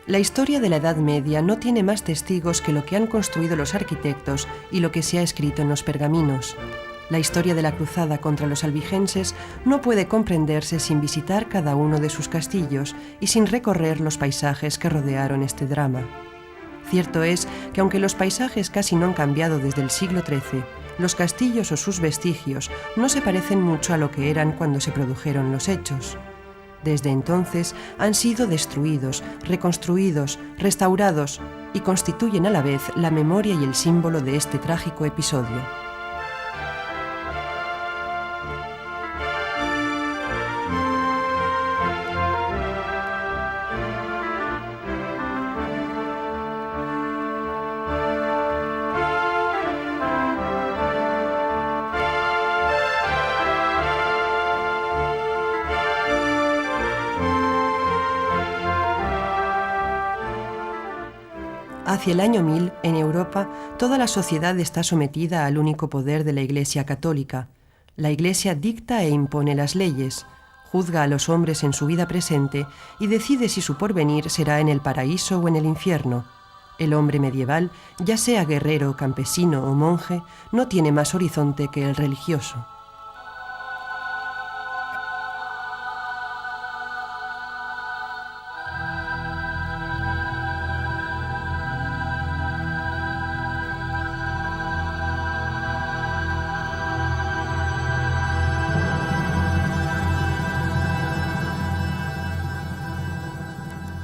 La historia de la Edad Media no tiene más testigos que lo que han construido los arquitectos y lo que se ha escrito en los pergaminos. La historia de la cruzada contra los albigenses no puede comprenderse sin visitar cada uno de sus castillos y sin recorrer los paisajes que rodearon este drama. Cierto es que aunque los paisajes casi no han cambiado desde el siglo XIII, los castillos o sus vestigios no se parecen mucho a lo que eran cuando se produjeron los hechos. Desde entonces han sido destruidos, reconstruidos, restaurados y constituyen a la vez la memoria y el símbolo de este trágico episodio. Hacia el año 1000, en Europa, toda la sociedad está sometida al único poder de la Iglesia católica. La Iglesia dicta e impone las leyes, juzga a los hombres en su vida presente y decide si su porvenir será en el paraíso o en el infierno. El hombre medieval, ya sea guerrero, campesino o monje, no tiene más horizonte que el religioso.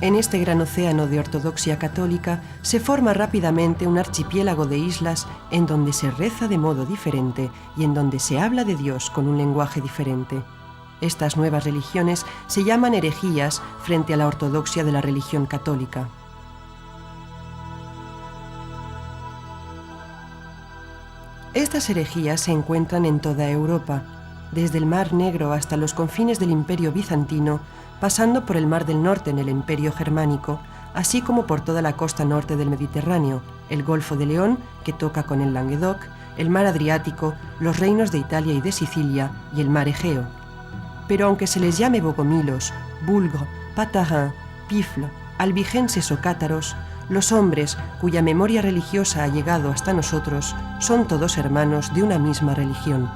En este gran océano de ortodoxia católica se forma rápidamente un archipiélago de islas en donde se reza de modo diferente y en donde se habla de Dios con un lenguaje diferente. Estas nuevas religiones se llaman herejías frente a la ortodoxia de la religión católica. Estas herejías se encuentran en toda Europa, desde el Mar Negro hasta los confines del Imperio Bizantino, pasando por el Mar del Norte en el Imperio Germánico, así como por toda la costa norte del Mediterráneo, el Golfo de León, que toca con el Languedoc, el Mar Adriático, los reinos de Italia y de Sicilia y el Mar Egeo. Pero aunque se les llame bogomilos, bulgres, patarins, pifles, albigenses o cátaros, los hombres cuya memoria religiosa ha llegado hasta nosotros son todos hermanos de una misma religión.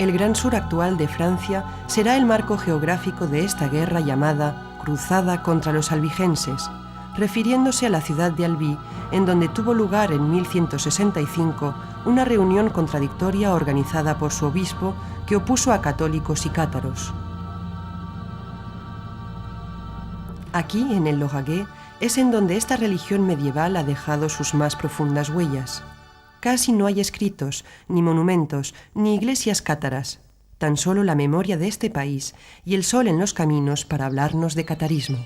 El gran sur actual de Francia será el marco geográfico de esta guerra llamada Cruzada contra los albigenses, refiriéndose a la ciudad de Albi, en donde tuvo lugar en 1165 una reunión contradictoria organizada por su obispo que opuso a católicos y cátaros. Aquí, en el Lauragais, es en donde esta religión medieval ha dejado sus más profundas huellas. Casi no hay escritos, ni monumentos, ni iglesias cátaras, tan solo la memoria de este país y el sol en los caminos para hablarnos de catarismo.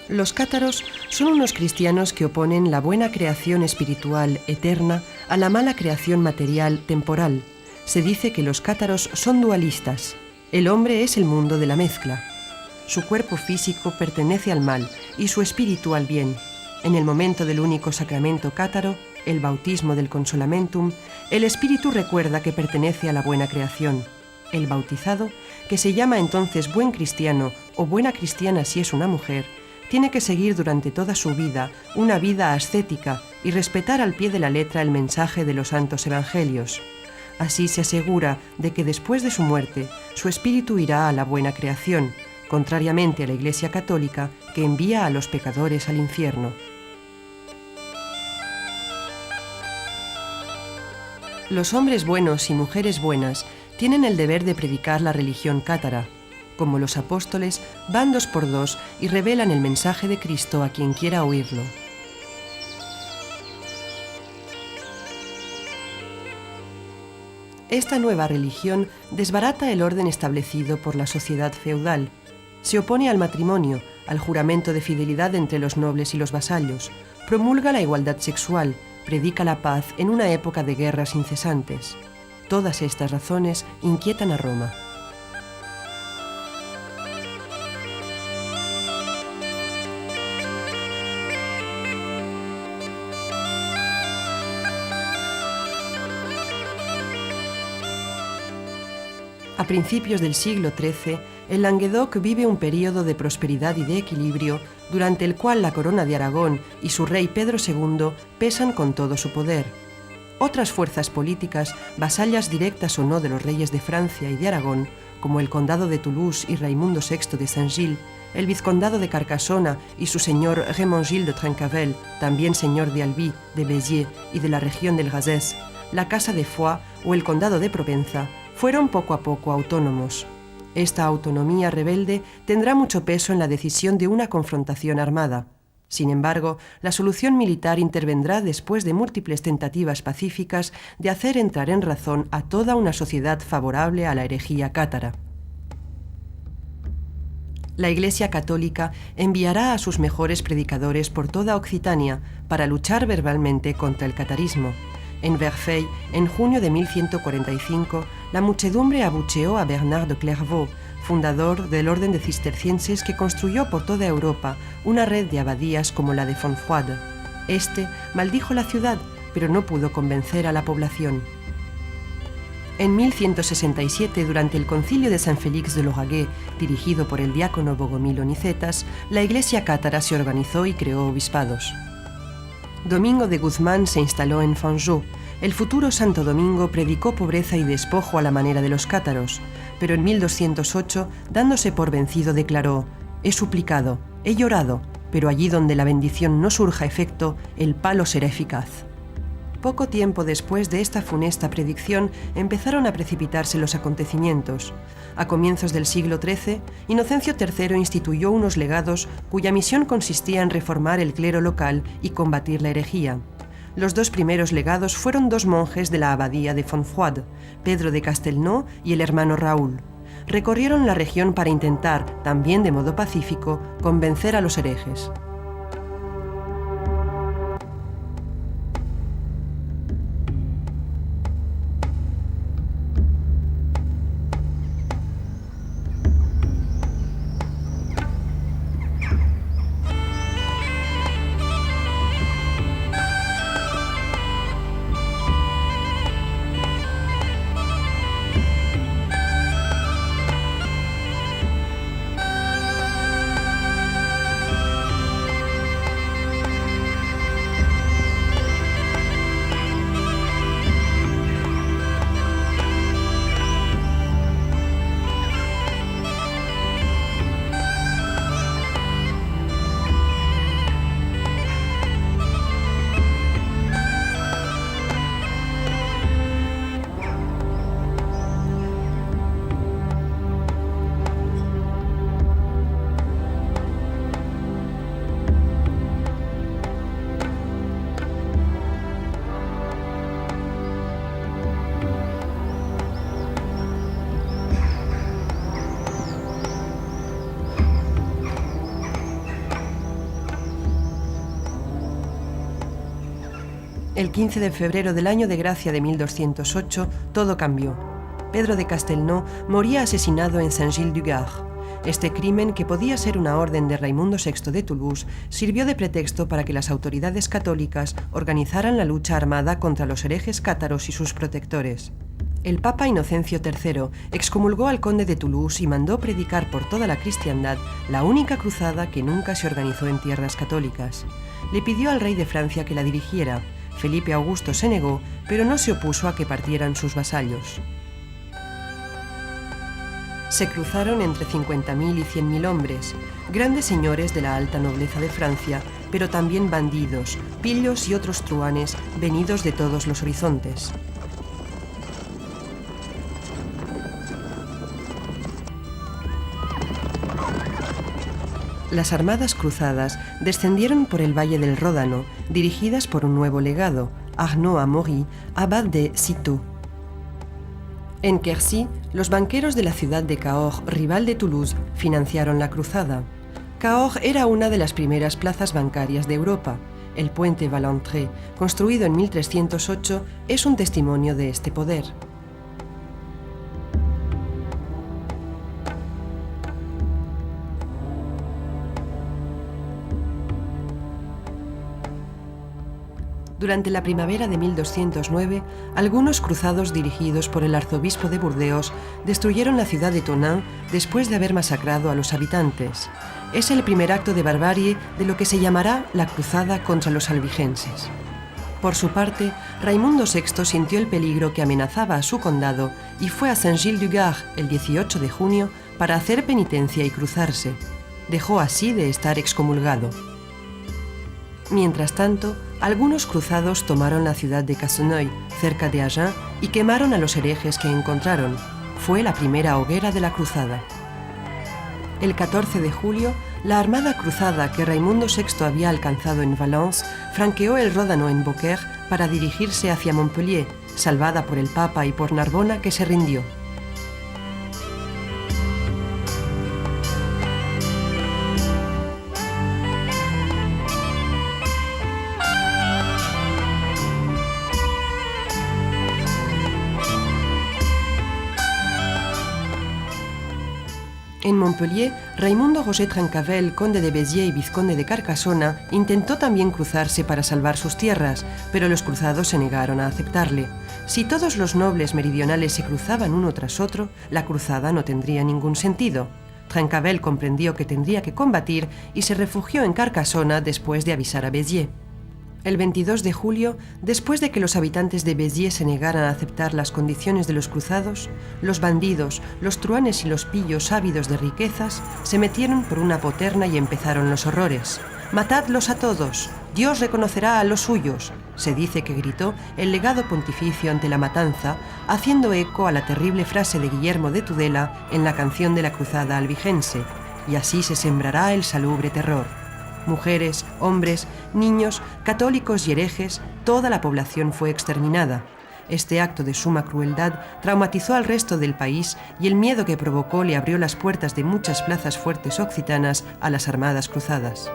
Los cátaros son unos cristianos que oponen la buena creación espiritual, eterna, a la mala creación material, temporal. Se dice que los cátaros son dualistas. El hombre es el mundo de la mezcla. Su cuerpo físico pertenece al mal y su espíritu al bien. En el momento del único sacramento cátaro, el bautismo del consolamentum, el espíritu recuerda que pertenece a la buena creación. El bautizado, que se llama entonces buen cristiano o buena cristiana si es una mujer, tiene que seguir durante toda su vida una vida ascética y respetar al pie de la letra el mensaje de los santos evangelios. Así se asegura de que después de su muerte, su espíritu irá a la buena creación, contrariamente a la Iglesia católica, que envía a los pecadores al infierno. Los hombres buenos y mujeres buenas tienen el deber de predicar la religión cátara. Como los apóstoles, van dos por dos y revelan el mensaje de Cristo a quien quiera oírlo. Esta nueva religión desbarata el orden establecido por la sociedad feudal. Se opone al matrimonio, al juramento de fidelidad entre los nobles y los vasallos, promulga la igualdad sexual, predica la paz en una época de guerras incesantes. Todas estas razones inquietan a Roma. A principios del siglo XIII, el Languedoc vive un período de prosperidad y de equilibrio durante el cual la corona de Aragón y su rey Pedro II pesan con todo su poder. Otras fuerzas políticas, vasallas directas o no de los reyes de Francia y de Aragón, como el condado de Toulouse y Raimundo VI de Saint-Gilles, el vizcondado de Carcassona y su señor Raymond Gilles de Trencavel, también señor de Albi, de Béziers y de la región del Gazés, la Casa de Foix o el condado de Provenza, fueron poco a poco autónomos. Esta autonomía rebelde tendrá mucho peso en la decisión de una confrontación armada. Sin embargo, la solución militar intervendrá después de múltiples tentativas pacíficas de hacer entrar en razón a toda una sociedad favorable a la herejía cátara. La Iglesia Católica enviará a sus mejores predicadores por toda Occitania para luchar verbalmente contra el catarismo. En Verfeil, en junio de 1145, la muchedumbre abucheó a Bernard de Clairvaux, fundador del orden de cistercienses que construyó por toda Europa una red de abadías como la de Fontfroide. Este maldijo la ciudad, pero no pudo convencer a la población. En 1167, durante el concilio de Saint-Félix de Lauragais, dirigido por el diácono Bogomilo Nicetas, la Iglesia cátara se organizó y creó obispados. Domingo de Guzmán se instaló en Fanjeaux. El futuro Santo Domingo predicó pobreza y despojo a la manera de los cátaros, pero en 1208, dándose por vencido, declaró: «He suplicado, he llorado, pero allí donde la bendición no surja efecto, el palo será eficaz». Poco tiempo después de esta funesta predicción empezaron a precipitarse los acontecimientos. A comienzos del siglo XIII, Inocencio III instituyó unos legados cuya misión consistía en reformar el clero local y combatir la herejía. Los dos primeros legados fueron dos monjes de la abadía de Fontfroide, Pedro de Castelnau y el hermano Raúl. Recorrieron la región para intentar, también de modo pacífico, convencer a los herejes. El 15 de febrero del año de gracia de 1208, todo cambió. Pedro de Castelnau moría asesinado en Saint-Gilles-du-Gard. Este crimen, que podía ser una orden de Raimundo VI de Toulouse, sirvió de pretexto para que las autoridades católicas organizaran la lucha armada contra los herejes cátaros y sus protectores. El Papa Inocencio III excomulgó al conde de Toulouse y mandó predicar por toda la cristiandad la única cruzada que nunca se organizó en tierras católicas. Le pidió al rey de Francia que la dirigiera. Felipe Augusto se negó, pero no se opuso a que partieran sus vasallos. Se cruzaron entre 50.000 y 100.000 hombres, grandes señores de la alta nobleza de Francia, pero también bandidos, pillos y otros truhanes venidos de todos los horizontes. Las armadas cruzadas descendieron por el valle del Ródano, dirigidas por un nuevo legado, Arnaud Amaury, abad de Citeaux. En Quercy, los banqueros de la ciudad de Cahors, rival de Toulouse, financiaron la cruzada. Cahors era una de las primeras plazas bancarias de Europa. El puente Valentré, construido en 1308, es un testimonio de este poder. Durante la primavera de 1209, algunos cruzados dirigidos por el arzobispo de Burdeos destruyeron la ciudad de Tonneins después de haber masacrado a los habitantes. Es el primer acto de barbarie de lo que se llamará la cruzada contra los albigenses. Por su parte, Raimundo VI sintió el peligro que amenazaba a su condado y fue a Saint-Gilles-du-Gard el 18 de junio para hacer penitencia y cruzarse. Dejó así de estar excomulgado. Mientras tanto, algunos cruzados tomaron la ciudad de Casseneuil, cerca de Agen, y quemaron a los herejes que encontraron. Fue la primera hoguera de la cruzada. El 14 de julio, la armada cruzada que Raimundo VI había alcanzado en Valence franqueó el Ródano en Beaucaire para dirigirse hacia Montpellier, salvada por el Papa y por Narbona, que se rindió. En Montpellier, Raimundo Roger Trencavel, conde de Béziers y vizconde de Carcassona, intentó también cruzarse para salvar sus tierras, pero los cruzados se negaron a aceptarle. Si todos los nobles meridionales se cruzaban uno tras otro, la cruzada no tendría ningún sentido. Trencavel comprendió que tendría que combatir y se refugió en Carcassona después de avisar a Béziers. El 22 de julio, después de que los habitantes de Béziers se negaran a aceptar las condiciones de los cruzados, los bandidos, los truhanes y los pillos ávidos de riquezas se metieron por una poterna y empezaron los horrores. «¡Matadlos a todos! ¡Dios reconocerá a los suyos!», se dice que gritó el legado pontificio ante la matanza, haciendo eco a la terrible frase de Guillermo de Tudela en la canción de la cruzada albigense: «Y así se sembrará el salubre terror». Mujeres, hombres, niños, católicos y herejes, toda la población fue exterminada. Este acto de suma crueldad traumatizó al resto del país y el miedo que provocó le abrió las puertas de muchas plazas fuertes occitanas a las armadas cruzadas.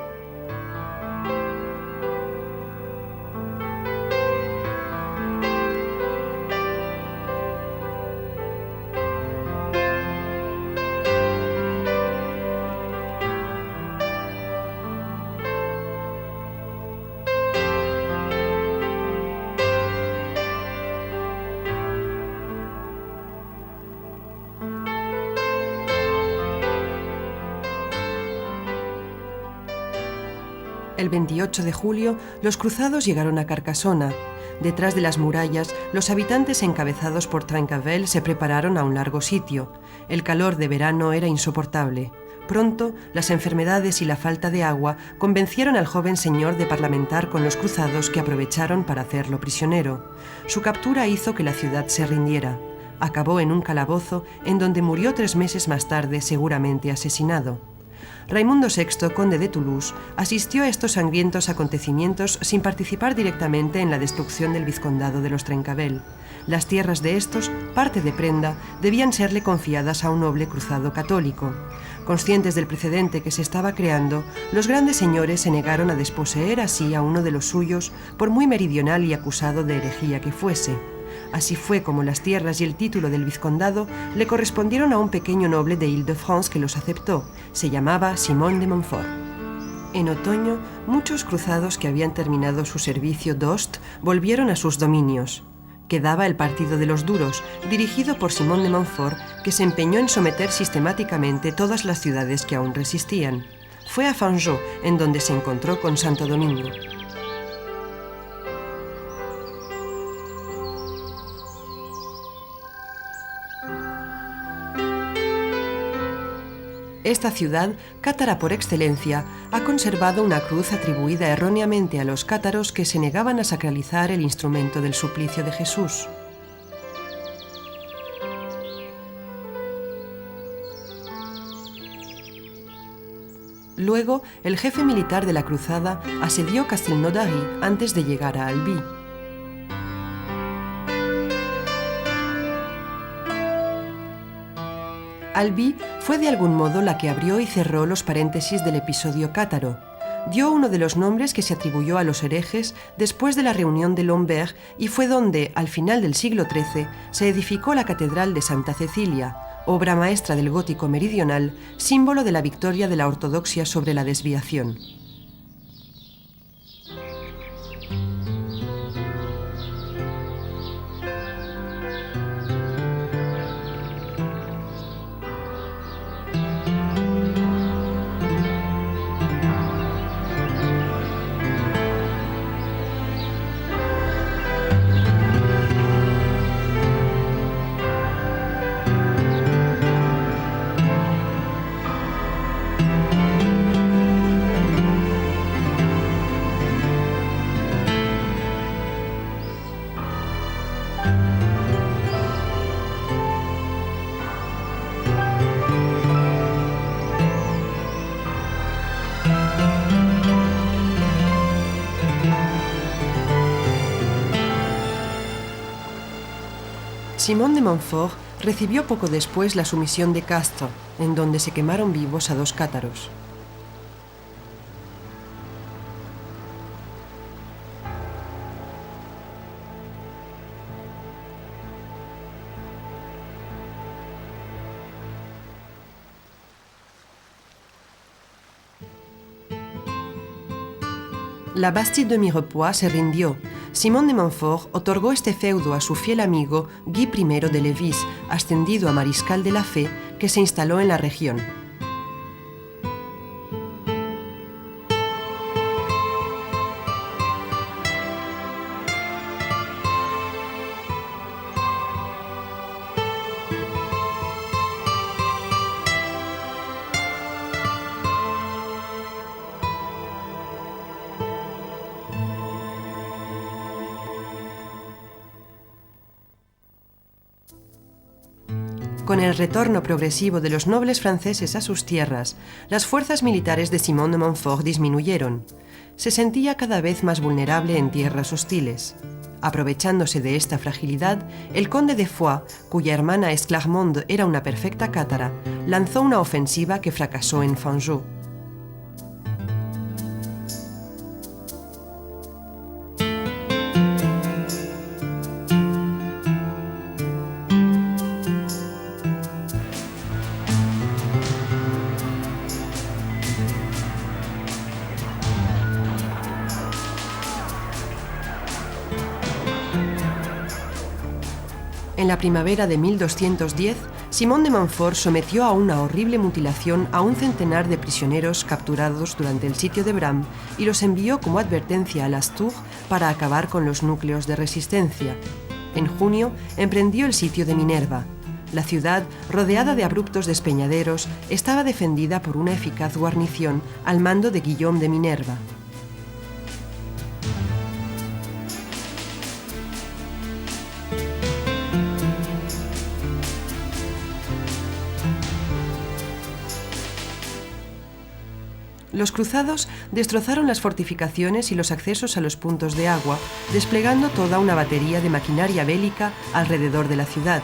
El 28 de julio, los cruzados llegaron a Carcassona. Detrás de las murallas, los habitantes encabezados por Trencavel se prepararon a un largo sitio. El calor de verano era insoportable. Pronto, las enfermedades y la falta de agua convencieron al joven señor de parlamentar con los cruzados, que aprovecharon para hacerlo prisionero. Su captura hizo que la ciudad se rindiera. Acabó en un calabozo en donde murió 3 meses más tarde, seguramente asesinado. Raimundo VI, conde de Toulouse, asistió a estos sangrientos acontecimientos sin participar directamente en la destrucción del vizcondado de los Trencavel. Las tierras de estos, parte de prenda, debían serle confiadas a un noble cruzado católico. Conscientes del precedente que se estaba creando, los grandes señores se negaron a desposeer así a uno de los suyos, por muy meridional y acusado de herejía que fuese. Así fue como las tierras y el título del vizcondado le correspondieron a un pequeño noble de Île-de-France que los aceptó. Se llamaba Simón de Montfort. En otoño, muchos cruzados que habían terminado su servicio d'Ost volvieron a sus dominios. Quedaba el partido de los duros, dirigido por Simón de Montfort, que se empeñó en someter sistemáticamente todas las ciudades que aún resistían. Fue a Fanjeaux, en donde se encontró con Santo Domingo. Esta ciudad, cátara por excelencia, ha conservado una cruz atribuida erróneamente a los cátaros que se negaban a sacralizar el instrumento del suplicio de Jesús. Luego, el jefe militar de la cruzada asedió Castelnaudary antes de llegar a Albi. Albi fue de algún modo la que abrió y cerró los paréntesis del episodio cátaro. Dio uno de los nombres que se atribuyó a los herejes después de la reunión de Lambert y fue donde, al final del siglo XIII, se edificó la Catedral de Santa Cecilia, obra maestra del gótico meridional, símbolo de la victoria de la ortodoxia sobre la desviación. Simón de Montfort recibió poco después la sumisión de Castres, en donde se quemaron vivos a 2 cátaros. La Bastide de Mirepoix se rindió. Simón de Montfort otorgó este feudo a su fiel amigo Guy I de Lévis, ascendido a mariscal de la fe, que se instaló en la región. Con el retorno progresivo de los nobles franceses a sus tierras, las fuerzas militares de Simón de Montfort disminuyeron. Se sentía cada vez más vulnerable en tierras hostiles. Aprovechándose de esta fragilidad, el conde de Foix, cuya hermana Esclarmonde era una perfecta cátara, lanzó una ofensiva que fracasó en Fanjeaux. En la primavera de 1210, Simón de Montfort sometió a una horrible mutilación a un centenar de prisioneros capturados durante el sitio de Bram y los envió como advertencia a las Tours para acabar con los núcleos de resistencia. En junio emprendió el sitio de Minerva. La ciudad, rodeada de abruptos despeñaderos, estaba defendida por una eficaz guarnición al mando de Guillaume de Minerva. Los cruzados destrozaron las fortificaciones y los accesos a los puntos de agua, desplegando toda una batería de maquinaria bélica alrededor de la ciudad.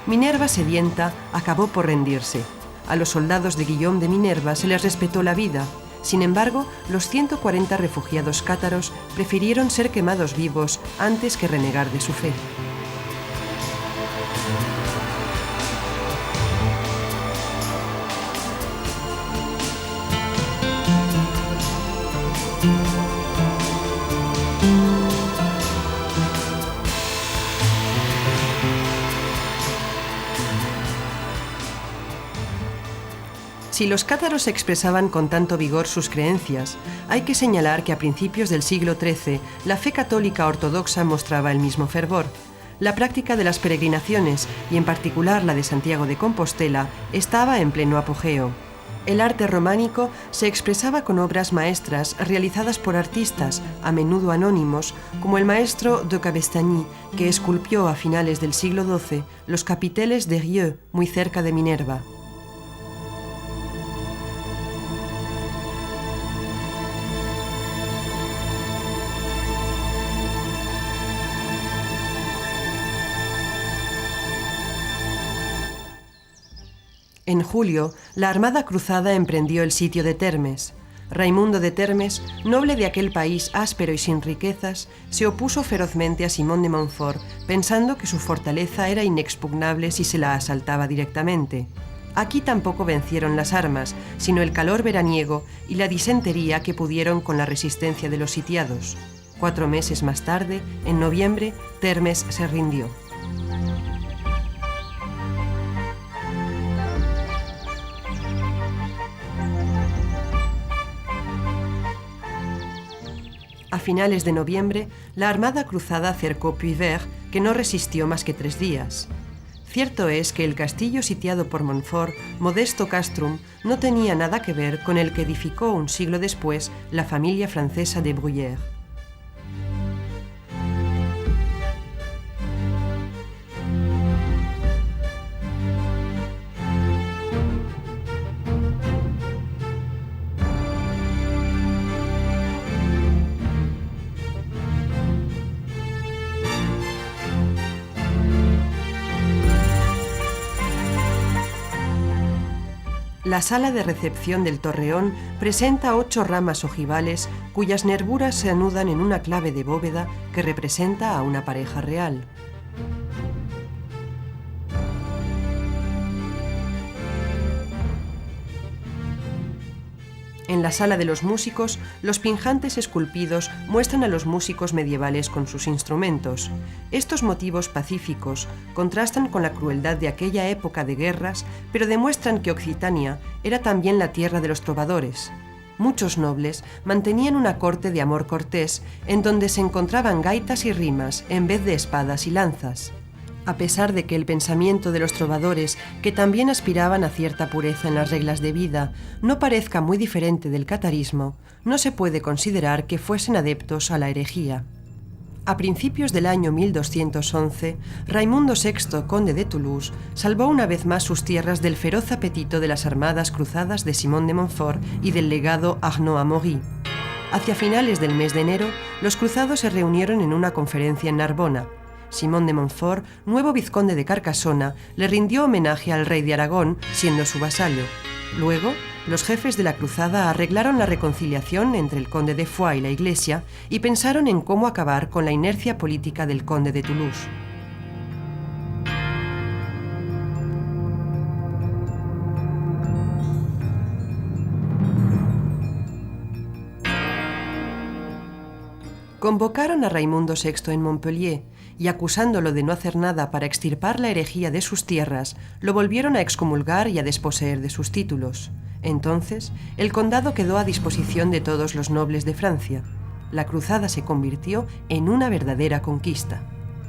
Minerva, sedienta, acabó por rendirse. A los soldados de Guillaume de Minerva se les respetó la vida. Sin embargo, los 140 refugiados cátaros prefirieron ser quemados vivos antes que renegar de su fe. Si los cátaros expresaban con tanto vigor sus creencias, hay que señalar que a principios del siglo XIII la fe católica ortodoxa mostraba el mismo fervor. La práctica de las peregrinaciones, y en particular la de Santiago de Compostela, estaba en pleno apogeo. El arte románico se expresaba con obras maestras realizadas por artistas, a menudo anónimos, como el maestro de Cabestany, que esculpió a finales del siglo XII los capiteles de Rieux, muy cerca de Minerva. En julio, la Armada Cruzada emprendió el sitio de Termes. Raimundo de Termes, noble de aquel país áspero y sin riquezas, se opuso ferozmente a Simón de Montfort, pensando que su fortaleza era inexpugnable si se la asaltaba directamente. Aquí tampoco vencieron las armas, sino el calor veraniego y la disentería que pudieron con la resistencia de los sitiados. 4 meses más tarde, en noviembre, Termes se rindió. A finales de noviembre, la Armada Cruzada cercó Puy-Vert, que no resistió más que 3 días. Cierto es que el castillo sitiado por Montfort, Modesto Castrum, no tenía nada que ver con el que edificó un siglo después la familia francesa de Bruyères. La sala de recepción del torreón presenta 8 ramas ojivales cuyas nervuras se anudan en una clave de bóveda que representa a una pareja real. En la sala de los músicos, los pinjantes esculpidos muestran a los músicos medievales con sus instrumentos. Estos motivos pacíficos contrastan con la crueldad de aquella época de guerras, pero demuestran que Occitania era también la tierra de los trovadores. Muchos nobles mantenían una corte de amor cortés en donde se encontraban gaitas y rimas en vez de espadas y lanzas. A pesar de que el pensamiento de los trovadores, que también aspiraban a cierta pureza en las reglas de vida, no parezca muy diferente del catarismo, no se puede considerar que fuesen adeptos a la herejía. A principios del año 1211, Raimundo VI, conde de Toulouse, salvó una vez más sus tierras del feroz apetito de las armadas cruzadas de Simón de Montfort y del legado Arnaud Amaury. Hacia finales del mes de enero, los cruzados se reunieron en una conferencia en Narbona. Simón de Montfort, nuevo vizconde de Carcasona, le rindió homenaje al rey de Aragón, siendo su vasallo. Luego, los jefes de la cruzada arreglaron la reconciliación entre el conde de Foix y la Iglesia y pensaron en cómo acabar con la inercia política del conde de Toulouse. Convocaron a Raimundo VI en Montpellier y, acusándolo de no hacer nada para extirpar la herejía de sus tierras, lo volvieron a excomulgar y a desposeer de sus títulos. Entonces, el condado quedó a disposición de todos los nobles de Francia. La cruzada se convirtió en una verdadera conquista.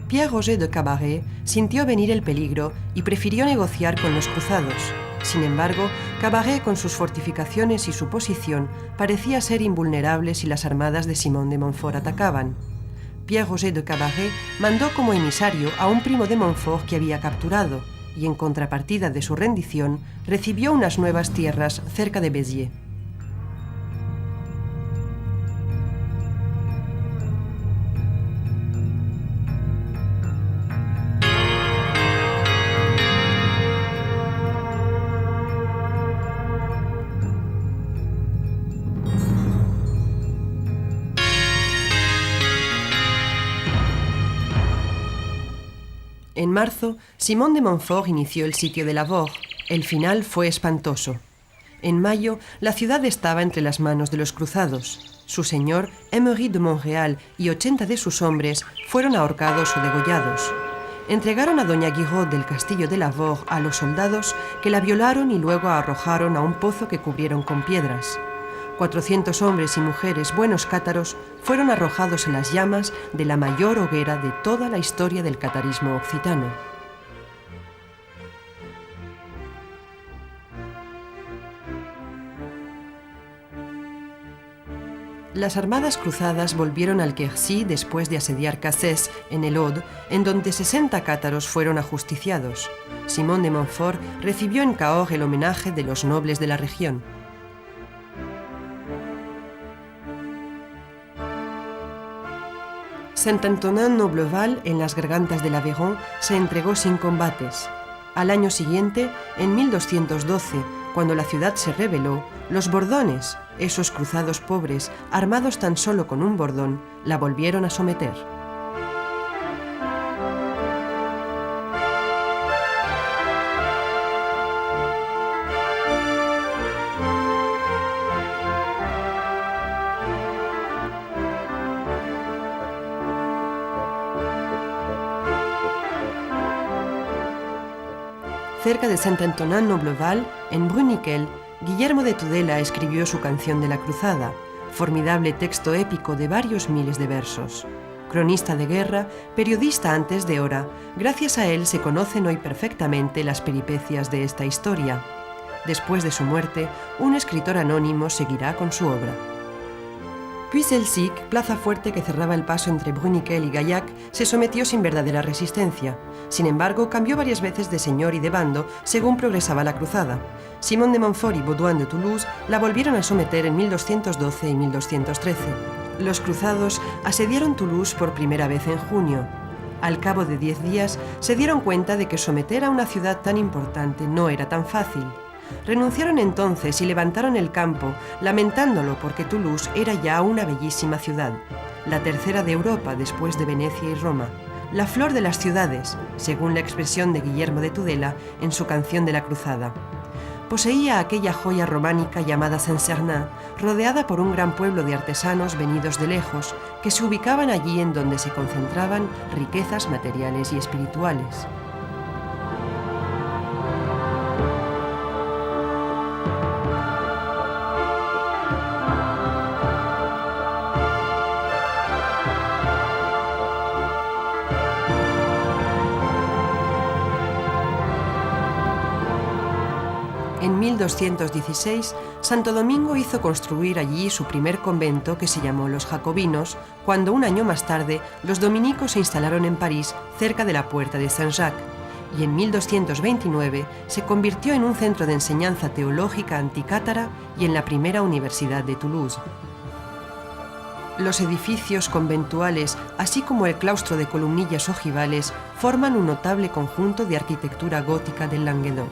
Pierre-Roger de Cabaret sintió venir el peligro y prefirió negociar con los cruzados. Sin embargo, Cabaret, con sus fortificaciones y su posición, parecía ser invulnerable si las armadas de Simón de Montfort atacaban. Pierre-Roger de Cabaret mandó como emisario a un primo de Montfort que había capturado, y en contrapartida de su rendición, recibió unas nuevas tierras cerca de Béziers. En marzo, Simón de Montfort inició el sitio de Lavore. El final fue espantoso. En mayo, la ciudad estaba entre las manos de los cruzados. Su señor, Emery de Montréal, y 80 de sus hombres fueron ahorcados o degollados. Entregaron a doña Guiraud del castillo de Lavore a los soldados, que la violaron y luego arrojaron a un pozo que cubrieron con piedras. 400 hombres y mujeres buenos cátaros fueron arrojados en las llamas de la mayor hoguera de toda la historia del catarismo occitano. Las armadas cruzadas volvieron al Quercy después de asediar Cassés, en el Aude, en donde 60 cátaros fueron ajusticiados. Simón de Montfort recibió en Cahors el homenaje de los nobles de la región. Saint-Antonin-Nobleval, en las gargantas del Aveyron, se entregó sin combates. Al año siguiente, en 1212, cuando la ciudad se rebeló, los bordones, esos cruzados pobres, armados tan solo con un bordón, la volvieron a someter. Cerca de Saint-Antonin-Nobleval, en Bruniquel, Guillermo de Tudela escribió su Canción de la Cruzada, formidable texto épico de varios miles de versos. Cronista de guerra, periodista antes de hora, gracias a él se conocen hoy perfectamente las peripecias de esta historia. Después de su muerte, un escritor anónimo seguirá con su obra. Puy-el-Sic, plaza fuerte que cerraba el paso entre Bruniquel y Gaillac, se sometió sin verdadera resistencia. Sin embargo, cambió varias veces de señor y de bando según progresaba la cruzada. Simón de Montfort y Baudouin de Toulouse la volvieron a someter en 1212 y 1213. Los cruzados asediaron Toulouse por primera vez en junio. Al cabo de 10 días, se dieron cuenta de que someter a una ciudad tan importante no era tan fácil. Renunciaron entonces y levantaron el campo, lamentándolo porque Toulouse era ya una bellísima ciudad, la tercera de Europa después de Venecia y Roma, la flor de las ciudades, según la expresión de Guillermo de Tudela en su Canción de la Cruzada. Poseía aquella joya románica llamada Saint-Sernin, rodeada por un gran pueblo de artesanos venidos de lejos, que se ubicaban allí en donde se concentraban riquezas materiales y espirituales. En 1216, Santo Domingo hizo construir allí su primer convento, que se llamó los Jacobinos, cuando un año más tarde los dominicos se instalaron en París, cerca de la Puerta de Saint-Jacques, y en 1229 se convirtió en un centro de enseñanza teológica anticátara y en la primera universidad de Toulouse. Los edificios conventuales, así como el claustro de columnillas ojivales, forman un notable conjunto de arquitectura gótica del Languedoc.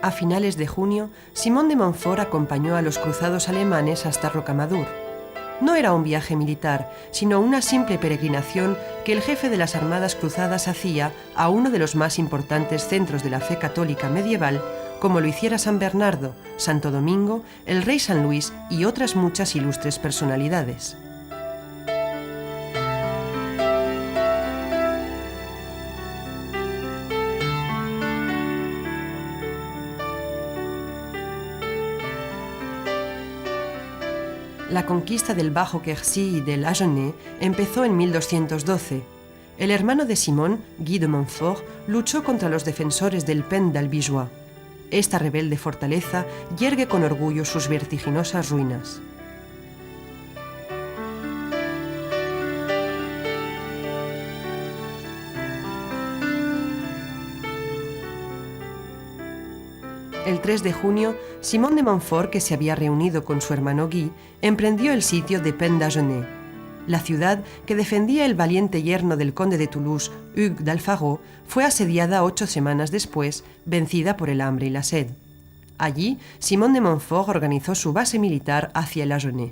A finales de junio, Simón de Montfort acompañó a los cruzados alemanes hasta Rocamadour. No era un viaje militar, sino una simple peregrinación que el jefe de las armadas cruzadas hacía a uno de los más importantes centros de la fe católica medieval, como lo hiciera San Bernardo, Santo Domingo, el rey San Luis y otras muchas ilustres personalidades. La conquista del Bajo Quercy y del Agenais empezó en 1212. El hermano de Simón, Guy de Montfort, luchó contra los defensores del Pen d'Albigeois. Esta rebelde fortaleza yergue con orgullo sus vertiginosas ruinas. El 3 de junio, Simón de Montfort, que se había reunido con su hermano Guy, emprendió el sitio de Pen d'Agenais. La ciudad, que defendía el valiente yerno del conde de Toulouse, Hugues d'Alfaro, fue asediada 8 semanas después, vencida por el hambre y la sed. Allí, Simón de Montfort organizó su base militar hacia el Agenais.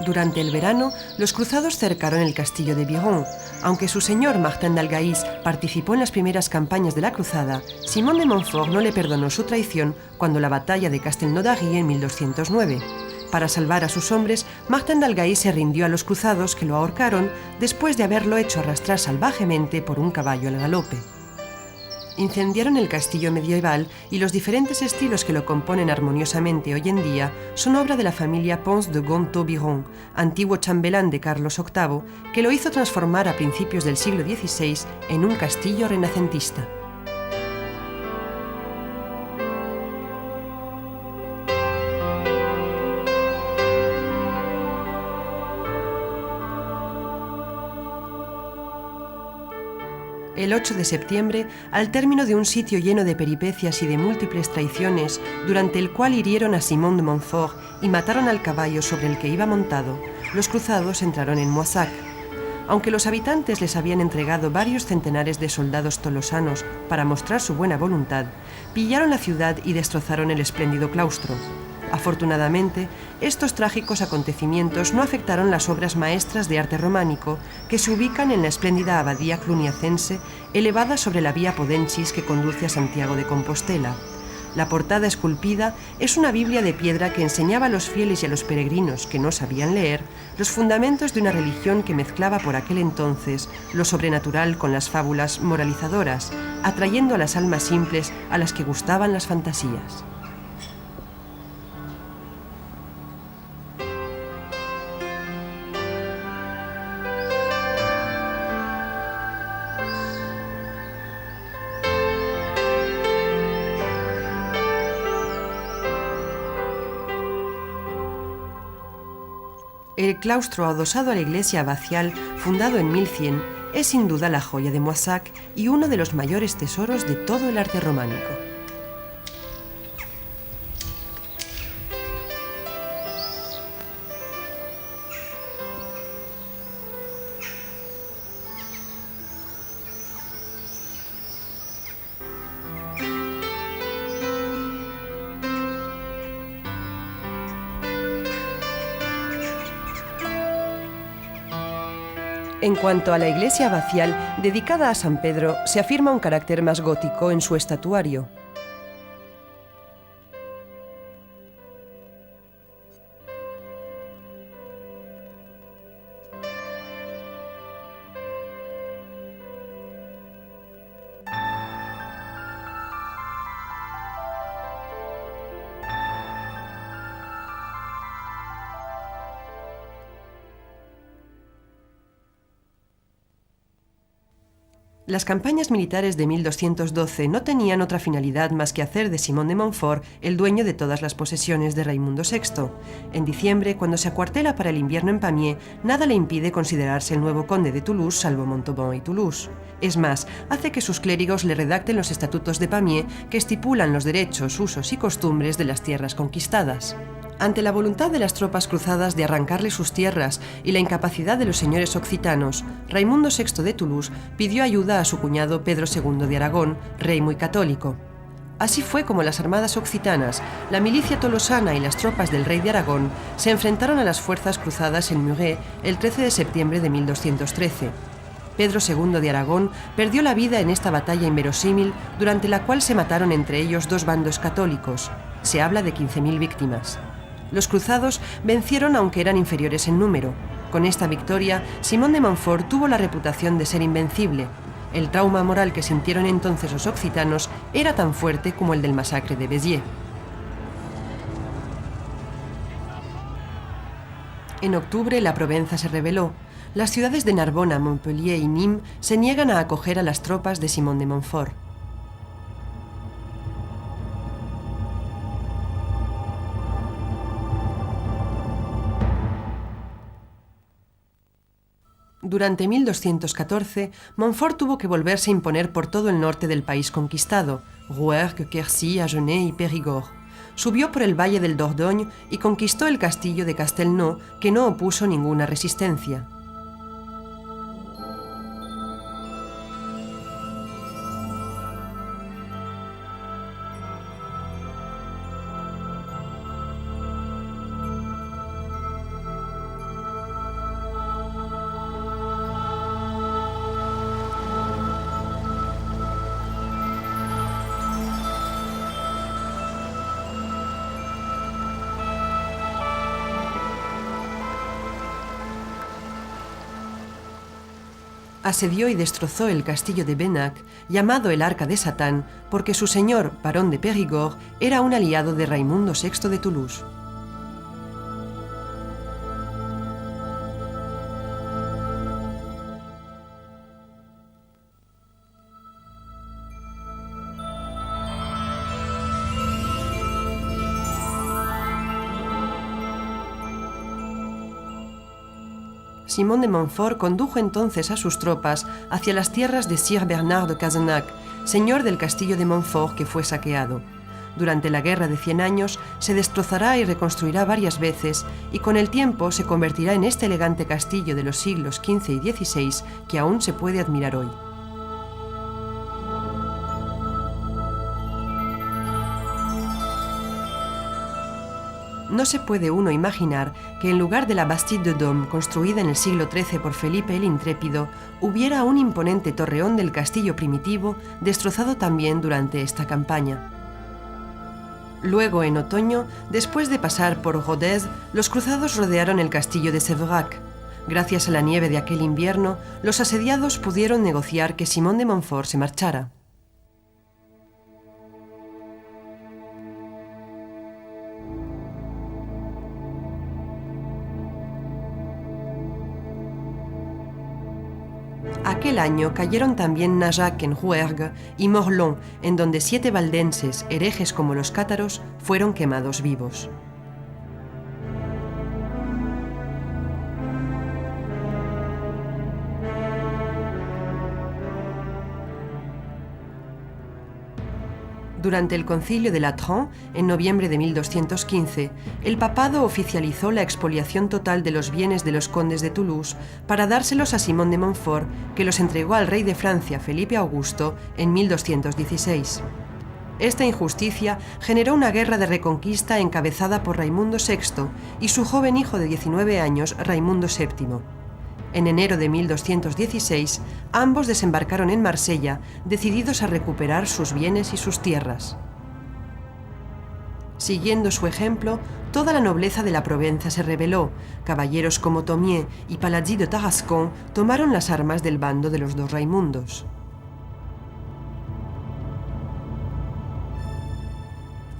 Durante el verano, los cruzados cercaron el castillo de Biron. Aunque su señor Martin d'Algaïs participó en las primeras campañas de la cruzada, Simón de Montfort no le perdonó su traición cuando la batalla de Castelnaudary en 1209. Para salvar a sus hombres, Martin d'Algaïs se rindió a los cruzados, que lo ahorcaron después de haberlo hecho arrastrar salvajemente por un caballo al galope. Incendiaron el castillo medieval y los diferentes estilos que lo componen armoniosamente hoy en día son obra de la familia Pons de Gontaut-Biron, antiguo chambelán de Carlos VIII, que lo hizo transformar a principios del siglo XVI en un castillo renacentista. El 8 de septiembre, al término de un sitio lleno de peripecias y de múltiples traiciones, durante el cual hirieron a Simón de Montfort y mataron al caballo sobre el que iba montado, los cruzados entraron en Moissac. Aunque los habitantes les habían entregado varios centenares de soldados tolosanos para mostrar su buena voluntad, pillaron la ciudad y destrozaron el espléndido claustro. Afortunadamente, estos trágicos acontecimientos no afectaron las obras maestras de arte románico que se ubican en la espléndida abadía cluniacense elevada sobre la vía Podenchis que conduce a Santiago de Compostela. La portada esculpida es una Biblia de piedra que enseñaba a los fieles y a los peregrinos que no sabían leer los fundamentos de una religión que mezclaba por aquel entonces lo sobrenatural con las fábulas moralizadoras, atrayendo a las almas simples a las que gustaban las fantasías. El claustro adosado a la iglesia abacial, fundado en 1100, es sin duda la joya de Moissac y uno de los mayores tesoros de todo el arte románico. En cuanto a la iglesia abacial, dedicada a San Pedro, se afirma un carácter más gótico en su estatuario. Las campañas militares de 1212 no tenían otra finalidad más que hacer de Simón de Montfort el dueño de todas las posesiones de Raimundo VI. En diciembre, cuando se acuartela para el invierno en Pamiers, nada le impide considerarse el nuevo conde de Toulouse, salvo Montauban y Toulouse. Es más, hace que sus clérigos le redacten los estatutos de Pamiers que estipulan los derechos, usos y costumbres de las tierras conquistadas. Ante la voluntad de las tropas cruzadas de arrancarle sus tierras y la incapacidad de los señores occitanos, Raimundo VI de Toulouse pidió ayuda a su cuñado Pedro II de Aragón, rey muy católico. Así fue como las armadas occitanas, la milicia tolosana y las tropas del rey de Aragón se enfrentaron a las fuerzas cruzadas en Muret el 13 de septiembre de 1213. Pedro II de Aragón perdió la vida en esta batalla inverosímil, durante la cual se mataron entre ellos dos bandos católicos. Se habla de 15.000 víctimas. Los cruzados vencieron aunque eran inferiores en número. Con esta victoria, Simón de Montfort tuvo la reputación de ser invencible. El trauma moral que sintieron entonces los occitanos era tan fuerte como el del masacre de Béziers. En octubre, la Provenza se rebeló. Las ciudades de Narbona, Montpellier y Nîmes se niegan a acoger a las tropas de Simón de Montfort. Durante 1214, Montfort tuvo que volverse a imponer por todo el norte del país conquistado, Rouergue, Quercy, Agenais y Périgord. Subió por el valle del Dordogne y conquistó el castillo de Castelnau, que no opuso ninguna resistencia. Asedió y destrozó el castillo de Benac, llamado el Arca de Satán, porque su señor, barón de Périgord, era un aliado de Raimundo VI de Toulouse. Simón de Montfort condujo entonces a sus tropas hacia las tierras de Sir Bernard de Cazenac, señor del castillo de Montfort que fue saqueado. Durante la Guerra de 100 años se destrozará y reconstruirá varias veces y con el tiempo se convertirá en este elegante castillo de los siglos XV y XVI que aún se puede admirar hoy. No se puede uno imaginar que en lugar de la Bastide de Dôme, construida en el siglo XIII por Felipe el Intrépido, hubiera un imponente torreón del castillo primitivo, destrozado también durante esta campaña. Luego, en otoño, después de pasar por Rodez, los cruzados rodearon el castillo de Séverac. Gracias a la nieve de aquel invierno, los asediados pudieron negociar que Simón de Montfort se marchara. Aquel año cayeron también Najac en Rouergue y Morlhon, en donde 7 valdenses, herejes como los cátaros, fueron quemados vivos. Durante el concilio de Latran, en noviembre de 1215, el papado oficializó la expoliación total de los bienes de los condes de Toulouse para dárselos a Simón de Montfort, que los entregó al rey de Francia, Felipe Augusto, en 1216. Esta injusticia generó una guerra de reconquista encabezada por Raimundo VI y su joven hijo de 19 años, Raimundo VII. En enero de 1216, ambos desembarcaron en Marsella, decididos a recuperar sus bienes y sus tierras. Siguiendo su ejemplo, toda la nobleza de la Provenza se rebeló. Caballeros como Thomier y Paladí de Tarascon tomaron las armas del bando de los dos Raimundos.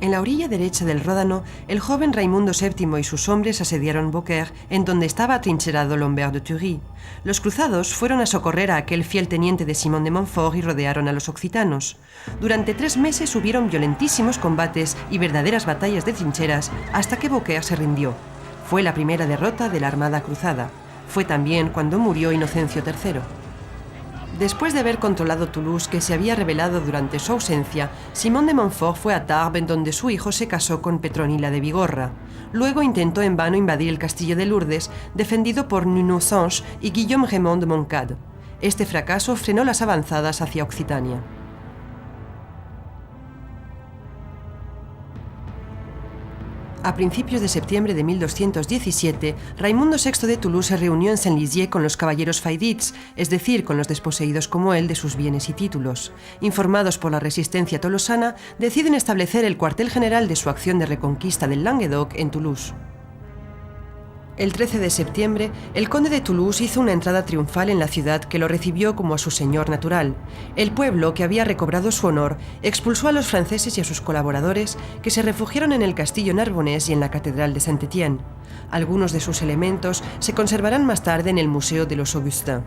En la orilla derecha del Ródano, el joven Raimundo VII y sus hombres asediaron Beaucaire, en donde estaba atrincherado Lombert de Thury. Los cruzados fueron a socorrer a aquel fiel teniente de Simón de Montfort y rodearon a los occitanos. Durante 3 meses hubieron violentísimos combates y verdaderas batallas de trincheras hasta que Beaucaire se rindió. Fue la primera derrota de la Armada Cruzada. Fue también cuando murió Inocencio III. Después de haber controlado Toulouse, que se había rebelado durante su ausencia, Simón de Montfort fue a Tarbes, donde su hijo se casó con Petronila de Bigorra. Luego intentó en vano invadir el castillo de Lourdes, defendido por Nuno Sanche y Guillaume Raymond de Montcade. Este fracaso frenó las avanzadas hacia Occitania. A principios de septiembre de 1217, Raimundo VI de Toulouse se reunió en Saint-Lizier con los caballeros faidits, es decir, con los desposeídos como él de sus bienes y títulos. Informados por la resistencia tolosana, deciden establecer el cuartel general de su acción de reconquista del Languedoc en Toulouse. El 13 de septiembre, el conde de Toulouse hizo una entrada triunfal en la ciudad que lo recibió como a su señor natural. El pueblo, que había recobrado su honor, expulsó a los franceses y a sus colaboradores, que se refugiaron en el castillo Narbonés y en la catedral de Saint-Étienne. Algunos de sus elementos se conservarán más tarde en el Museo de los Augustins.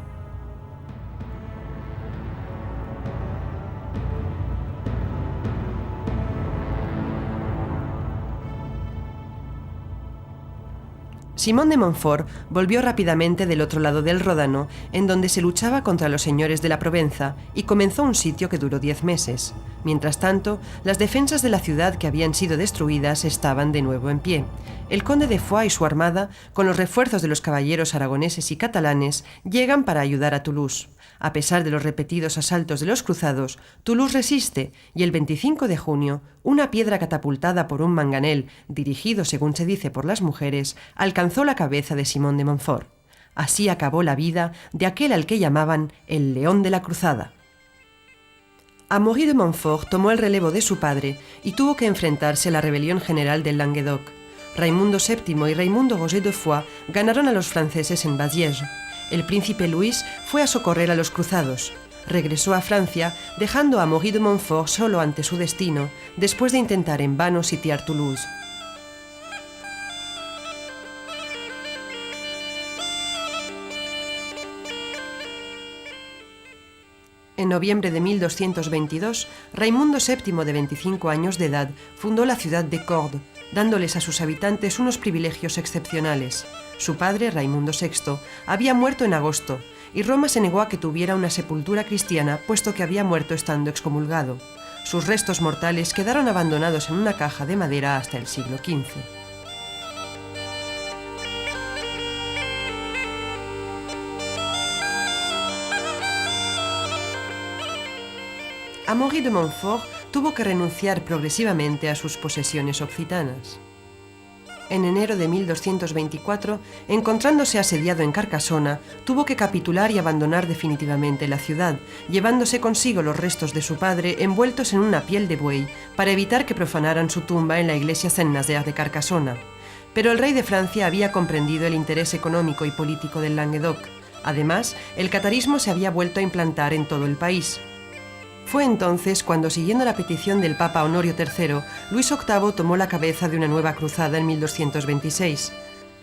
Simón de Montfort volvió rápidamente del otro lado del Ródano, en donde se luchaba contra los señores de la Provenza, y comenzó un sitio que duró 10 meses. Mientras tanto, las defensas de la ciudad que habían sido destruidas estaban de nuevo en pie. El conde de Foix y su armada, con los refuerzos de los caballeros aragoneses y catalanes, llegan para ayudar a Toulouse. A pesar de los repetidos asaltos de los cruzados, Toulouse resiste y el 25 de junio, una piedra catapultada por un manganel, dirigido según se dice por las mujeres, alcanzó la cabeza de Simón de Montfort. Así acabó la vida de aquel al que llamaban el León de la Cruzada. Amaury de Montfort tomó el relevo de su padre y tuvo que enfrentarse a la rebelión general del Languedoc. Raimundo VII y Raimundo Roger de Foix ganaron a los franceses en Baziège. El príncipe Luis fue a socorrer a los cruzados. Regresó a Francia, dejando a Amaury de Montfort solo ante su destino, después de intentar en vano sitiar Toulouse. En noviembre de 1222, Raimundo VII, de 25 años de edad, fundó la ciudad de Cordes, dándoles a sus habitantes unos privilegios excepcionales. Su padre, Raimundo VI, había muerto en agosto, y Roma se negó a que tuviera una sepultura cristiana, puesto que había muerto estando excomulgado. Sus restos mortales quedaron abandonados en una caja de madera hasta el siglo XV. Amaury de Montfort tuvo que renunciar progresivamente a sus posesiones occitanas. En enero de 1224, encontrándose asediado en Carcassona, tuvo que capitular y abandonar definitivamente la ciudad, llevándose consigo los restos de su padre envueltos en una piel de buey para evitar que profanaran su tumba en la iglesia Saint-Nazaire de Carcassona. Pero el rey de Francia había comprendido el interés económico y político del Languedoc. Además, el catarismo se había vuelto a implantar en todo el país. Fue entonces cuando, siguiendo la petición del Papa Honorio III, Luis VIII tomó la cabeza de una nueva cruzada en 1226.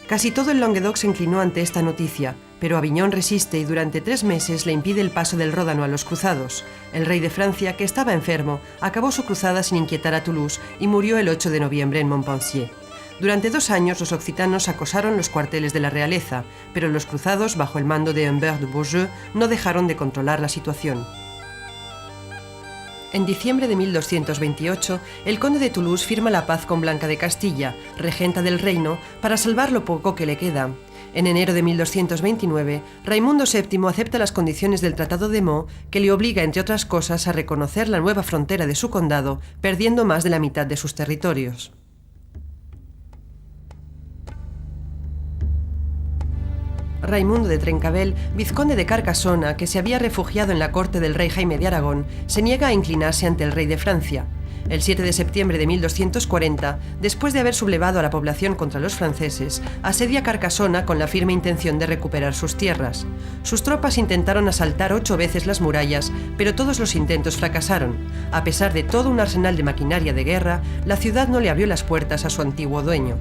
Casi todo el Languedoc se inclinó ante esta noticia, pero Aviñón resiste y durante 3 meses le impide el paso del Ródano a los cruzados. El rey de Francia, que estaba enfermo, acabó su cruzada sin inquietar a Toulouse y murió el 8 de noviembre en Montpensier. Durante 2 años los occitanos acosaron los cuarteles de la realeza, pero los cruzados, bajo el mando de Humbert de Beaujeu, no dejaron de controlar la situación. En diciembre de 1228, el conde de Toulouse firma la paz con Blanca de Castilla, regenta del reino, para salvar lo poco que le queda. En enero de 1229, Raimundo VII acepta las condiciones del Tratado de Meaux, que le obliga, entre otras cosas, a reconocer la nueva frontera de su condado, perdiendo más de la mitad de sus territorios. Raimundo de Trencavel, vizconde de Carcasona, que se había refugiado en la corte del rey Jaime de Aragón, se niega a inclinarse ante el rey de Francia. El 7 de septiembre de 1240, después de haber sublevado a la población contra los franceses, asedia Carcasona con la firme intención de recuperar sus tierras. Sus tropas intentaron asaltar 8 veces las murallas, pero todos los intentos fracasaron. A pesar de todo un arsenal de maquinaria de guerra, la ciudad no le abrió las puertas a su antiguo dueño.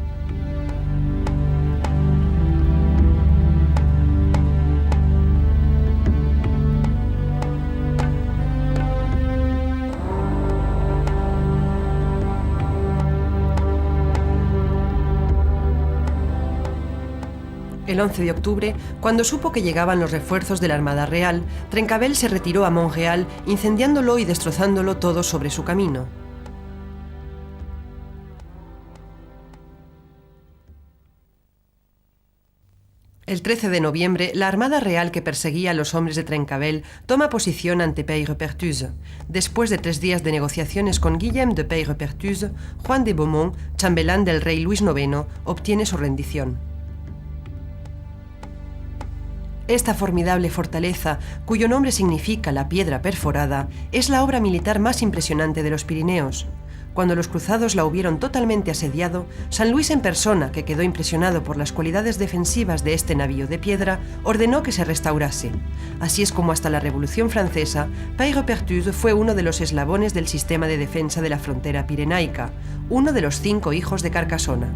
El 11 de octubre, cuando supo que llegaban los refuerzos de la Armada Real, Trencavel se retiró a Montreal, incendiándolo y destrozándolo todo sobre su camino. El 13 de noviembre, la Armada Real que perseguía a los hombres de Trencavel toma posición ante Peyrepertuis. Después de 3 días de negociaciones con Guillaume de Peyrepertuis, Juan de Beaumont, chambelán del rey Luis IX, obtiene su rendición. Esta formidable fortaleza, cuyo nombre significa la piedra perforada, es la obra militar más impresionante de los Pirineos. Cuando los cruzados la hubieron totalmente asediado, San Luis en persona, que quedó impresionado por las cualidades defensivas de este navío de piedra, ordenó que se restaurase. Así es como hasta la Revolución Francesa, Peyrepertuis fue uno de los eslabones del sistema de defensa de la frontera pirenaica, uno de los 5 hijos de Carcasona.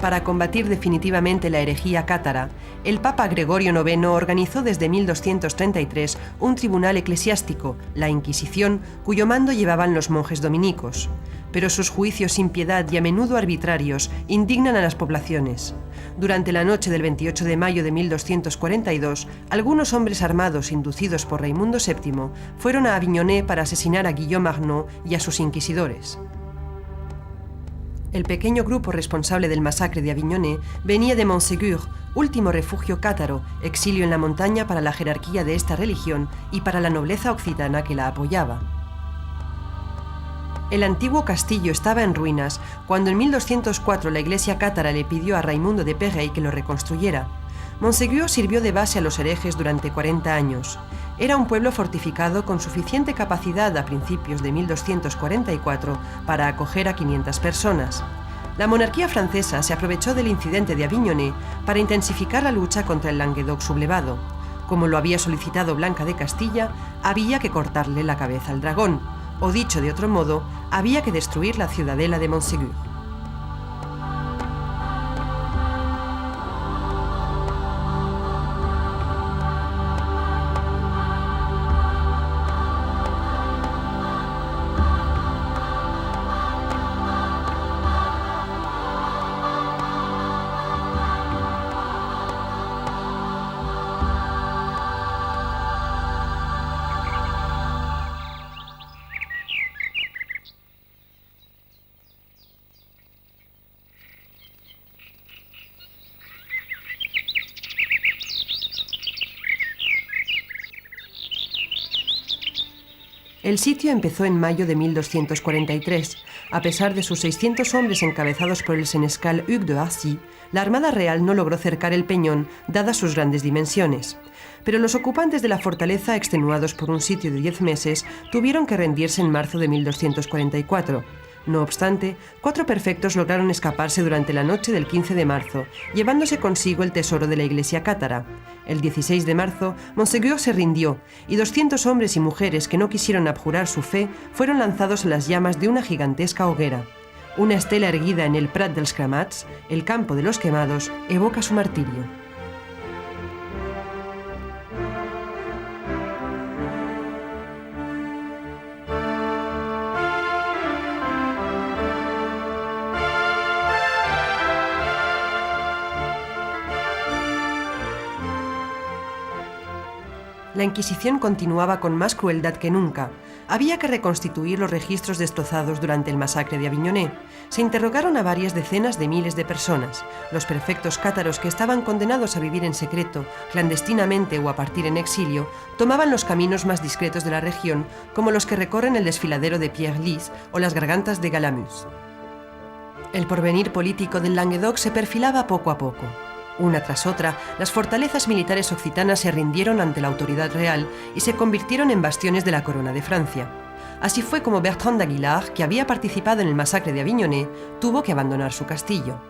Para combatir definitivamente la herejía cátara, el Papa Gregorio IX organizó desde 1233 un tribunal eclesiástico, la Inquisición, cuyo mando llevaban los monjes dominicos. Pero sus juicios sin piedad y a menudo arbitrarios indignan a las poblaciones. Durante la noche del 28 de mayo de 1242, algunos hombres armados inducidos por Raimundo VII fueron a Aviñonet para asesinar a Guillaume Arnaud y a sus inquisidores. El pequeño grupo responsable del masacre de Aviñonet venía de Montségur, último refugio cátaro, exilio en la montaña para la jerarquía de esta religión y para la nobleza occitana que la apoyaba. El antiguo castillo estaba en ruinas cuando en 1204 la iglesia cátara le pidió a Raimundo de Pérey que lo reconstruyera. Montségur sirvió de base a los herejes durante 40 años. Era un pueblo fortificado con suficiente capacidad a principios de 1244 para acoger a 500 personas. La monarquía francesa se aprovechó del incidente de Aviñonet para intensificar la lucha contra el Languedoc sublevado. Como lo había solicitado Blanca de Castilla, había que cortarle la cabeza al dragón, o dicho de otro modo, había que destruir la ciudadela de Montségur. El sitio empezó en mayo de 1243. A pesar de sus 600 hombres encabezados por el senescal Hugues de Arcy, la Armada Real no logró cercar el peñón, dadas sus grandes dimensiones. Pero los ocupantes de la fortaleza, extenuados por un sitio de 10 meses, tuvieron que rendirse en marzo de 1244. No obstante, 4 perfectos lograron escaparse durante la noche del 15 de marzo, llevándose consigo el tesoro de la iglesia cátara. El 16 de marzo, Montségur se rindió, y 200 hombres y mujeres que no quisieron abjurar su fe fueron lanzados a las llamas de una gigantesca hoguera. Una estela erguida en el Prat dels Cremats, el campo de los quemados, evoca su martirio. La Inquisición continuaba con más crueldad que nunca. Había que reconstituir los registros destrozados durante el masacre de Aviñonet. Se interrogaron a varias decenas de miles de personas. Los prefectos cátaros que estaban condenados a vivir en secreto, clandestinamente o a partir en exilio, tomaban los caminos más discretos de la región, como los que recorren el desfiladero de Pierre-Lys o las gargantas de Galamus. El porvenir político del Languedoc se perfilaba poco a poco. Una tras otra, las fortalezas militares occitanas se rindieron ante la autoridad real y se convirtieron en bastiones de la corona de Francia. Así fue como Bertrand d'Aguilar, que había participado en el masacre de Aviñonet, tuvo que abandonar su castillo.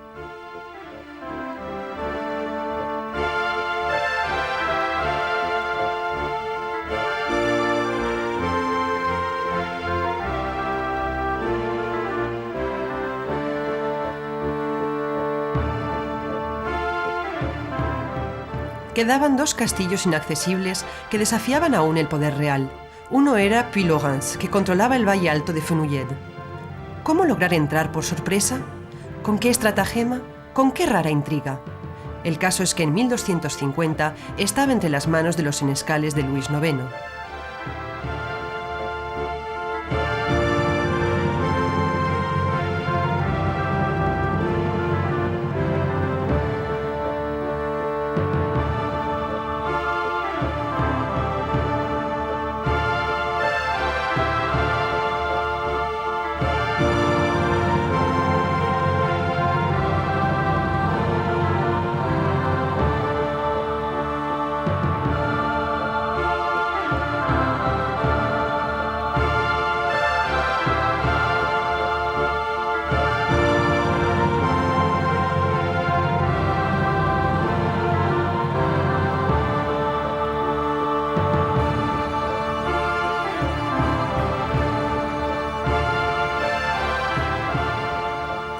Quedaban dos castillos inaccesibles que desafiaban aún el poder real. Uno era Puylaurens, que controlaba el valle alto de Fenouillet. ¿Cómo lograr entrar por sorpresa? ¿Con qué estratagema? ¿Con qué rara intriga? El caso es que en 1250 estaba entre las manos de los senescales de Luis IX.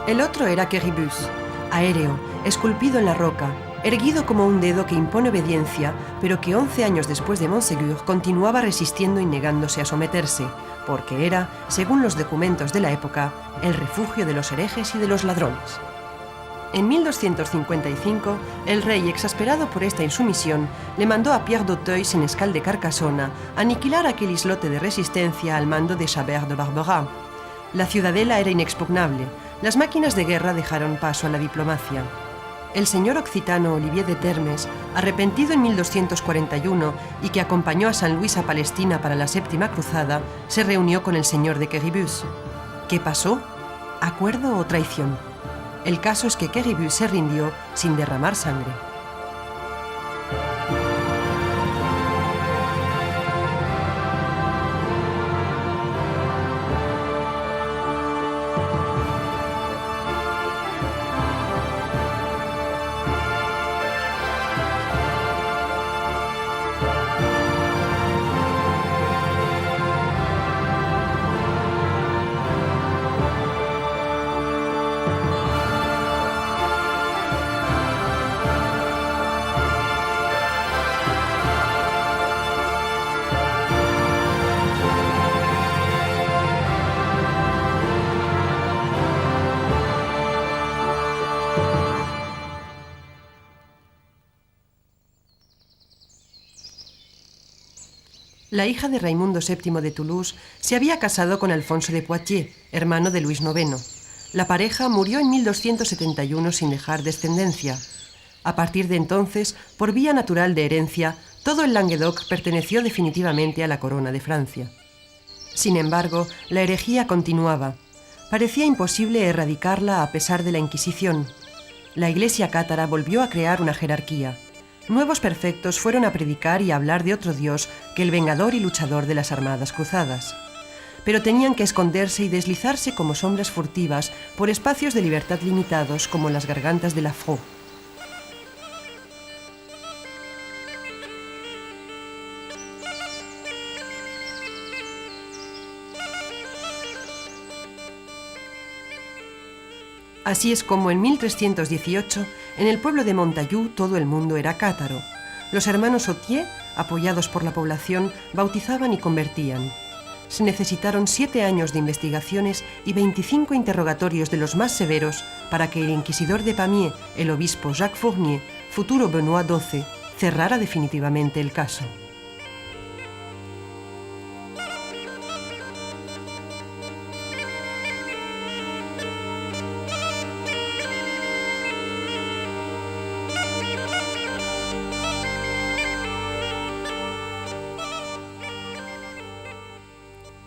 El otro era Quéribus, aéreo, esculpido en la roca, erguido como un dedo que impone obediencia, pero que 11 años después de Montségur continuaba resistiendo y negándose a someterse, porque era, según los documentos de la época, el refugio de los herejes y de los ladrones. En 1255, el rey, exasperado por esta insumisión, le mandó a Pierre d'Auteuil, senescal de Carcassona, aniquilar aquel islote de resistencia al mando de Chabert de Barberat. La ciudadela era inexpugnable. Las máquinas de guerra dejaron paso a la diplomacia. El señor occitano Olivier de Termes, arrepentido en 1241 y que acompañó a San Luis a Palestina para la Séptima Cruzada, se reunió con el señor de Quéribus. ¿Qué pasó? ¿Acuerdo o traición? El caso es que Quéribus se rindió sin derramar sangre. La hija de Raimundo VII de Toulouse se había casado con Alfonso de Poitiers, hermano de Luis IX. La pareja murió en 1271 sin dejar descendencia. A partir de entonces, por vía natural de herencia, todo el Languedoc perteneció definitivamente a la corona de Francia. Sin embargo, la herejía continuaba. Parecía imposible erradicarla a pesar de la Inquisición. La Iglesia cátara volvió a crear una jerarquía. Nuevos perfectos fueron a predicar y a hablar de otro Dios que el vengador y luchador de las armadas cruzadas. Pero tenían que esconderse y deslizarse como sombras furtivas por espacios de libertad limitados como las gargantas de la Fraux. Así es como en 1318, en el pueblo de Montaillou, todo el mundo era cátaro. Los hermanos Autier, apoyados por la población, bautizaban y convertían. Se necesitaron 7 años de investigaciones y 25 interrogatorios de los más severos para que el inquisidor de Pamiers, el obispo Jacques Fournier, futuro Benoît XII, cerrara definitivamente el caso.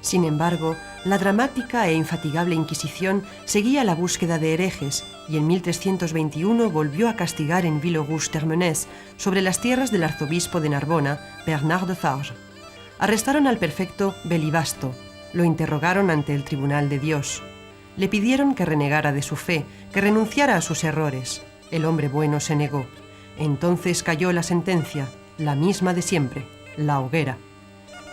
Sin embargo, la dramática e infatigable Inquisición seguía la búsqueda de herejes y en 1321 volvió a castigar en Villerouge-Termenès, sobre las tierras del arzobispo de Narbona, Bernard de Farges. Arrestaron al prefecto Belibasto, lo interrogaron ante el Tribunal de Dios. Le pidieron que renegara de su fe, que renunciara a sus errores. El hombre bueno se negó. Entonces cayó la sentencia, la misma de siempre, la hoguera.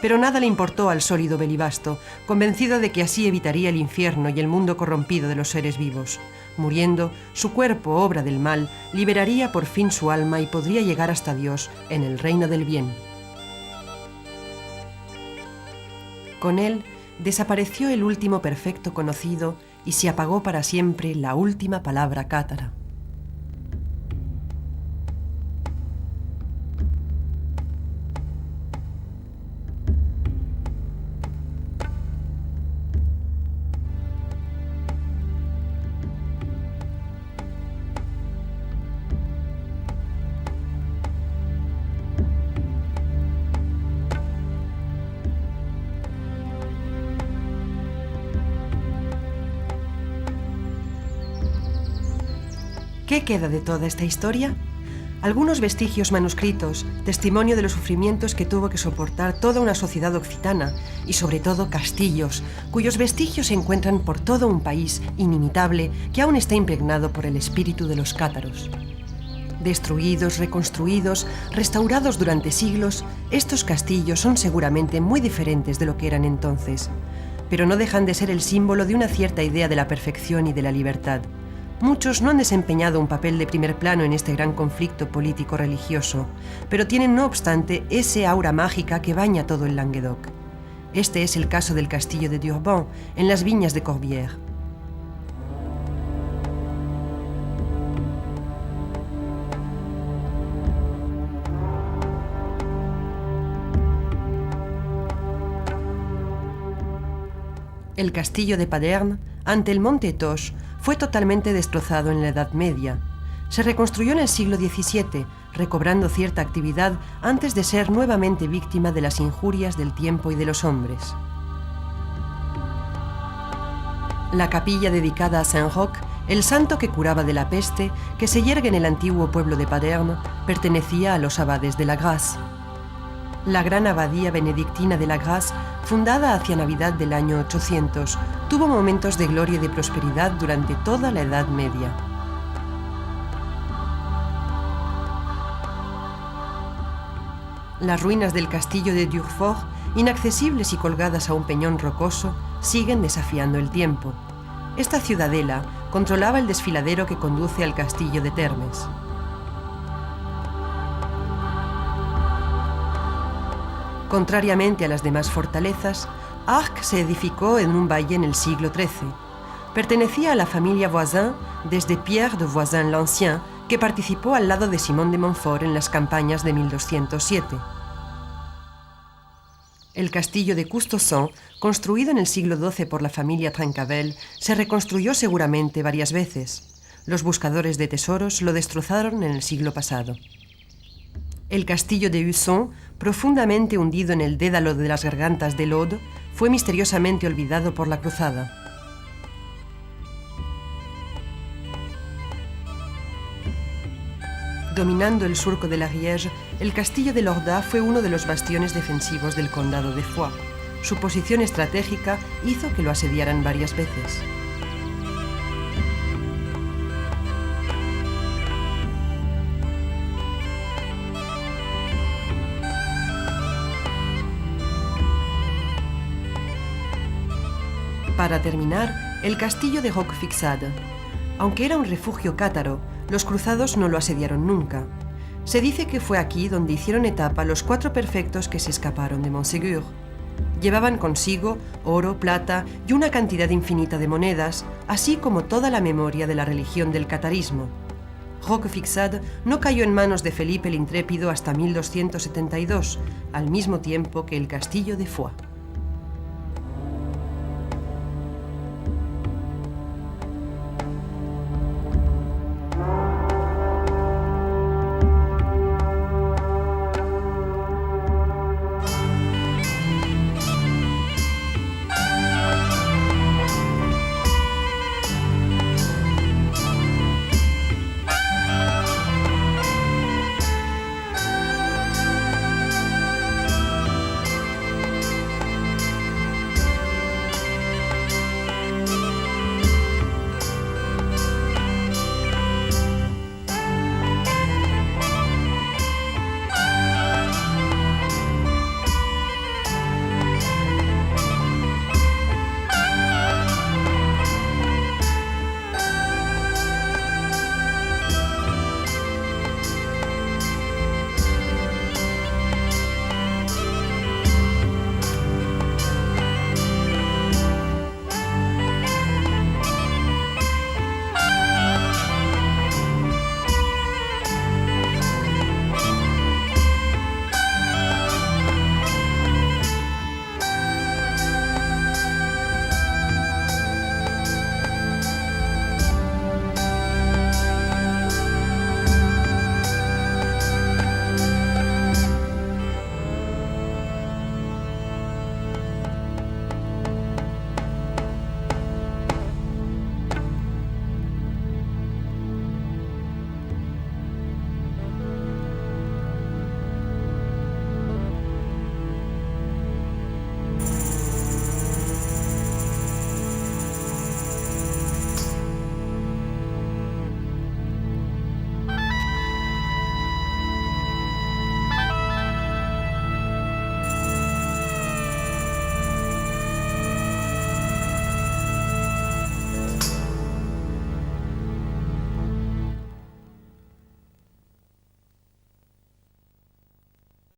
Pero nada le importó al sólido Belibasto, convencido de que así evitaría el infierno y el mundo corrompido de los seres vivos. Muriendo, su cuerpo, obra del mal, liberaría por fin su alma y podría llegar hasta Dios en el reino del bien. Con él desapareció el último perfecto conocido y se apagó para siempre la última palabra cátara. ¿Qué queda de toda esta historia? Algunos vestigios manuscritos, testimonio de los sufrimientos que tuvo que soportar toda una sociedad occitana y sobre todo castillos, cuyos vestigios se encuentran por todo un país inimitable que aún está impregnado por el espíritu de los cátaros. Destruidos, reconstruidos, restaurados durante siglos, estos castillos son seguramente muy diferentes de lo que eran entonces, pero no dejan de ser el símbolo de una cierta idea de la perfección y de la libertad. Muchos no han desempeñado un papel de primer plano en este gran conflicto político-religioso, pero tienen no obstante ese aura mágica que baña todo el Languedoc. Este es el caso del castillo de Durban, en las viñas de Corbières. El castillo de Paderne, ante el monte Etoshe, fue totalmente destrozado en la Edad Media. Se reconstruyó en el siglo XVII, recobrando cierta actividad antes de ser nuevamente víctima de las injurias del tiempo y de los hombres. La capilla dedicada a Saint-Roch, el santo que curaba de la peste, que se yergue en el antiguo pueblo de Paderne, pertenecía a los abades de la Grace. La gran abadía benedictina de la Grace, fundada hacia Navidad del año 800, tuvo momentos de gloria y de prosperidad durante toda la Edad Media. Las ruinas del castillo de Durfort, inaccesibles y colgadas a un peñón rocoso, siguen desafiando el tiempo. Esta ciudadela controlaba el desfiladero que conduce al castillo de Termes. Contrariamente a las demás fortalezas, Arques se edificó en un valle en el siglo XIII. Pertenecía a la familia Voisin desde Pierre de Voisin l'Ancien, que participó al lado de Simón de Montfort en las campañas de 1207. El castillo de Custosson, construido en el siglo XII por la familia Trencavel, se reconstruyó seguramente varias veces. Los buscadores de tesoros lo destrozaron en el siglo pasado. El castillo de Husson, profundamente hundido en el dédalo de las gargantas del Aude, fue misteriosamente olvidado por la cruzada. Dominando el surco de l'Ariège, el castillo de Lorda fue uno de los bastiones defensivos del condado de Foix. Su posición estratégica hizo que lo asediaran varias veces. Para terminar, el castillo de Roquefixade. Aunque era un refugio cátaro, los cruzados no lo asediaron nunca. Se dice que fue aquí donde hicieron etapa los 4 perfectos que se escaparon de Montségur. Llevaban consigo oro, plata y una cantidad infinita de monedas, así como toda la memoria de la religión del catarismo. Roquefixade no cayó en manos de Felipe el Intrépido hasta 1272, al mismo tiempo que el castillo de Foix.